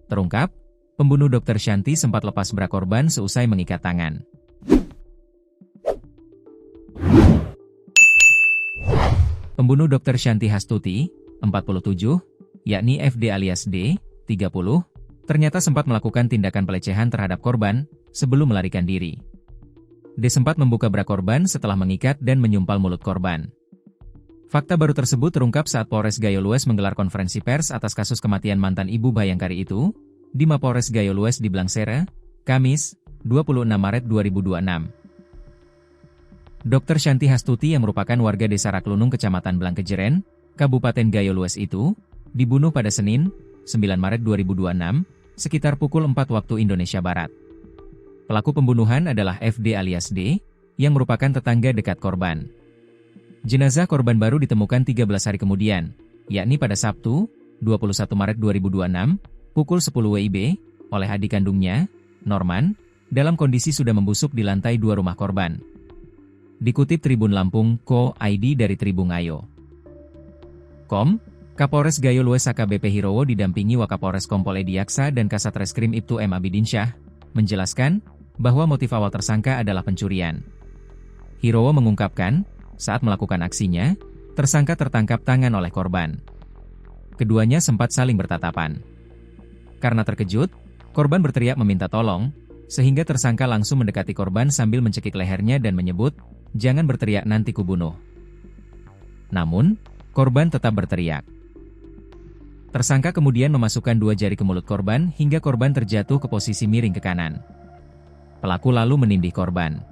Terungkap, pembunuh Dr. Shanti sempat lepas bra korban seusai mengikat tangan. Pembunuh Dr. Shanti Hastuti, 47, yakni FD alias D, 30, ternyata sempat melakukan tindakan pelecehan terhadap korban sebelum melarikan diri. D sempat membuka bra korban setelah mengikat dan menyumpal mulut korban. Fakta baru tersebut terungkap saat Polres Gayo Lues menggelar konferensi pers atas kasus kematian mantan ibu Bayangkari itu, di Mapolres Gayo Lues di Blangsere, Kamis, 26 Maret 2026. Dr. Shanti Hastuti yang merupakan warga desa Raklunung Kecamatan Blangkejeren, Kabupaten Gayo Lues itu, dibunuh pada Senin, 9 Maret 2026, sekitar pukul 4 waktu Indonesia Barat. Pelaku pembunuhan adalah FD alias D, yang merupakan tetangga dekat korban. Jenazah korban baru ditemukan 13 hari kemudian, yakni pada Sabtu, 21 Maret 2026, pukul 10 WIB, oleh adik kandungnya, Norman, dalam kondisi sudah membusuk di lantai 2 rumah korban. Dikutip Tribun Lampung, Co.id dari Tribun Ayo. Kapolres Gayo Lues AKBP Hirowo didampingi Wakapolres Kompol Edi Yaksa dan Kasat Reskrim Ibtu M. Abidinsyah, menjelaskan bahwa motif awal tersangka adalah pencurian. Hirowo mengungkapkan, saat melakukan aksinya, tersangka tertangkap tangan oleh korban. Keduanya sempat saling bertatapan. Karena terkejut, korban berteriak meminta tolong, sehingga tersangka langsung mendekati korban sambil mencekik lehernya dan menyebut, "Jangan berteriak nanti kubunuh." Namun, korban tetap berteriak. Tersangka kemudian memasukkan 2 jari ke mulut korban hingga korban terjatuh ke posisi miring ke kanan. Pelaku lalu menindih korban.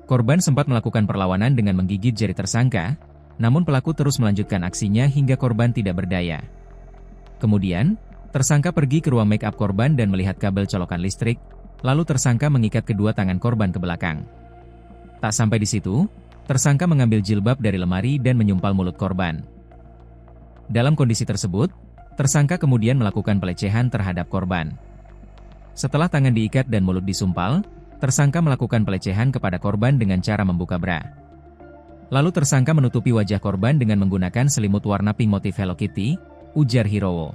Korban sempat melakukan perlawanan dengan menggigit jari tersangka, namun pelaku terus melanjutkan aksinya hingga korban tidak berdaya. Kemudian, tersangka pergi ke ruang make up korban dan melihat kabel colokan listrik, lalu tersangka mengikat kedua tangan korban ke belakang. Tak sampai di situ, tersangka mengambil jilbab dari lemari dan menyumpal mulut korban. Dalam kondisi tersebut, tersangka kemudian melakukan pelecehan terhadap korban. Setelah tangan diikat dan mulut disumpal, tersangka melakukan pelecehan kepada korban dengan cara membuka bra. Lalu tersangka menutupi wajah korban dengan menggunakan selimut warna pink motif Hello Kitty, ujar Hirowo.